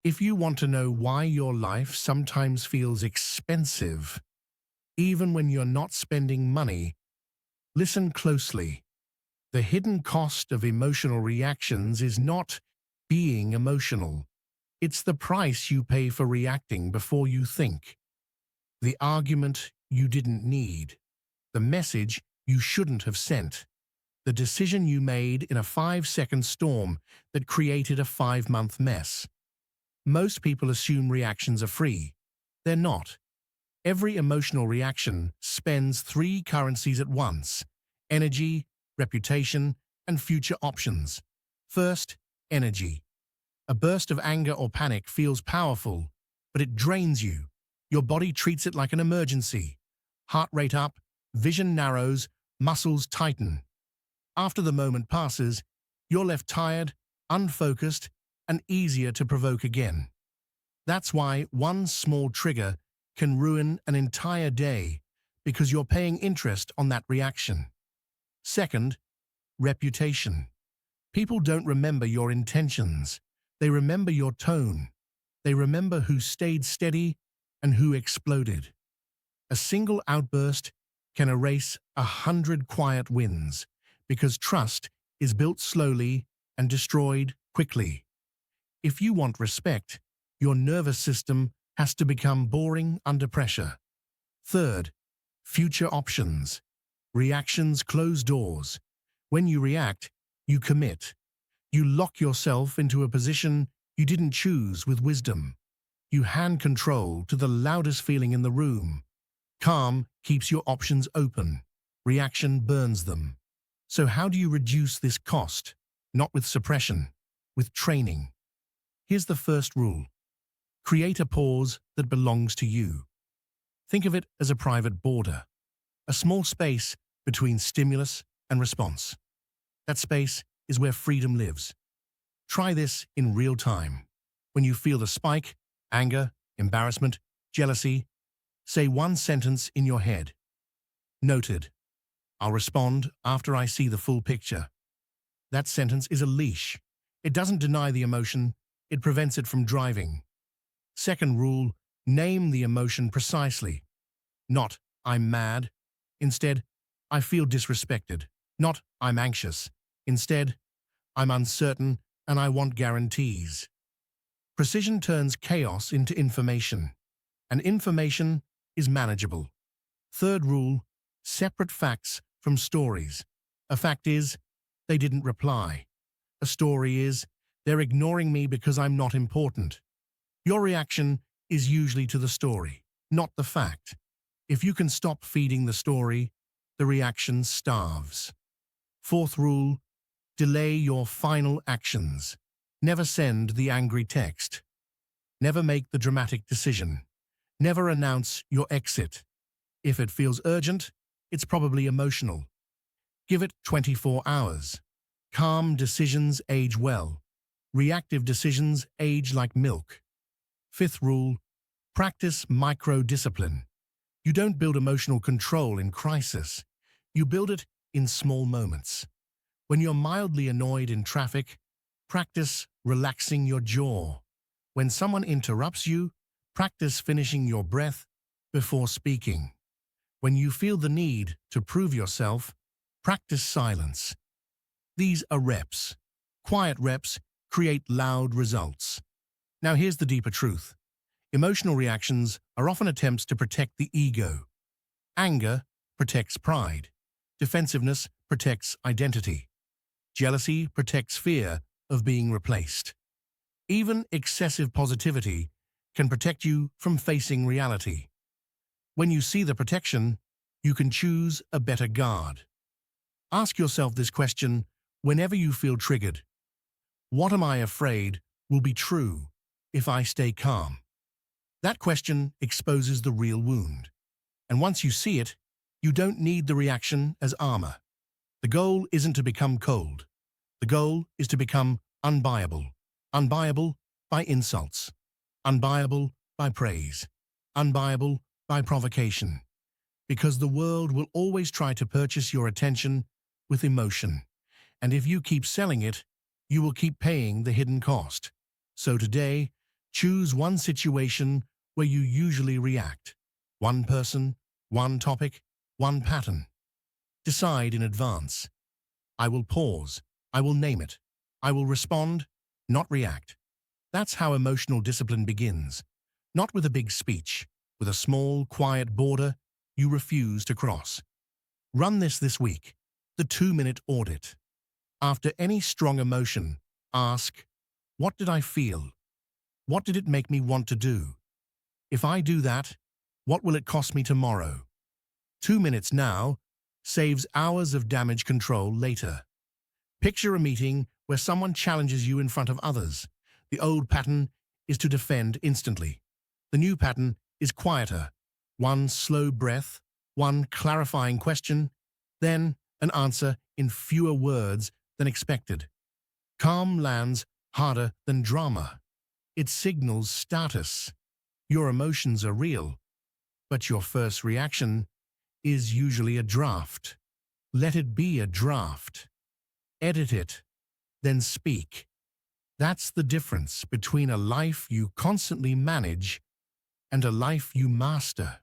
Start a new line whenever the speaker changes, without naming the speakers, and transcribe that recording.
If you want to know why your life sometimes feels expensive, even when you're not spending money, listen closely. The hidden cost of emotional reactions is not being emotional. It's the price you pay for reacting before you think. The argument you didn't need. The message you shouldn't have sent. The decision you made in a 5-second storm that created a 5-month mess. Most people assume reactions are free. They're not. Every emotional reaction spends 3 currencies at once: energy, reputation, and future options. First, energy. A burst of anger or panic feels powerful, but it drains you. Your body treats it like an emergency. Heart rate up, vision narrows, muscles tighten. After the moment passes, you're left tired, unfocused, and easier to provoke again. That's why one small trigger can ruin an entire day, because you're paying interest on that reaction. Second, reputation. People don't remember your intentions. They remember your tone. They remember who stayed steady and who exploded. A single outburst can erase 100 quiet wins, because trust is built slowly and destroyed quickly. If you want respect, your nervous system has to become boring under pressure. Third, future options. Reactions close doors. When you react, you commit. You lock yourself into a position you didn't choose with wisdom. You hand control to the loudest feeling in the room. Calm keeps your options open. Reaction burns them. So how do you reduce this cost? Not with suppression, with training. Here's the first rule. Create a pause that belongs to you. Think of it as a private border, a small space between stimulus and response. That space is where freedom lives. Try this in real time. When you feel the spike, anger, embarrassment, jealousy, say one sentence in your head. Noted. I'll respond after I see the full picture. That sentence is a leash. It doesn't deny the emotion, it prevents it from driving. Second rule, name the emotion precisely. Not, I'm mad. Instead, I feel disrespected. Not, I'm anxious. Instead, I'm uncertain and I want guarantees. Precision turns chaos into information, and information is manageable. Third rule, separate facts from stories. A fact is, they didn't reply. A story is, they're ignoring me because I'm not important. Your reaction is usually to the story, not the fact. If you can stop feeding the story, the reaction starves. Fourth rule, delay your final actions. Never send the angry text. Never make the dramatic decision. Never announce your exit. If it feels urgent, it's probably emotional. Give it 24 hours. Calm decisions age well. Reactive decisions age like milk. Fifth rule, practice micro-discipline. You don't build emotional control in crisis. You build it in small moments. When you're mildly annoyed in traffic, practice relaxing your jaw. When someone interrupts you, practice finishing your breath before speaking. When you feel the need to prove yourself, practice silence. These are reps. Quiet reps create loud results. Now here's the deeper truth. Emotional reactions are often attempts to protect the ego. Anger protects pride. Defensiveness protects identity. Jealousy protects fear of being replaced. Even excessive positivity can protect you from facing reality. When you see the protection, you can choose a better guard. Ask yourself this question whenever you feel triggered. What am I afraid will be true if I stay calm? That question exposes the real wound. And once you see it, you don't need the reaction as armor. The goal isn't to become cold. The goal is to become unbuyable. Unbuyable by insults. Unbuyable by praise. Unbuyable by provocation. Because the world will always try to purchase your attention with emotion. And if you keep selling it, you will keep paying the hidden cost. So today, Choose one situation where you usually react. One person, one topic, one pattern. Decide in advance. I will pause. I will name it. I will respond, not react. That's how emotional discipline begins. Not with a big speech, with a small, quiet border you refuse to cross. Run this week. The 2-minute audit. After any strong emotion, ask, what did I feel? What did it make me want to do? If I do that, what will it cost me tomorrow? 2 minutes now saves hours of damage control later. Picture a meeting where someone challenges you in front of others. The old pattern is to defend instantly. The new pattern is quieter. One slow breath, one clarifying question, then an answer in fewer words than expected. Calm lands harder than drama. It signals status. Your emotions are real, but your first reaction is usually a draft. Let it be a draft. Edit it, then speak. That's the difference between a life you constantly manage and a life you master.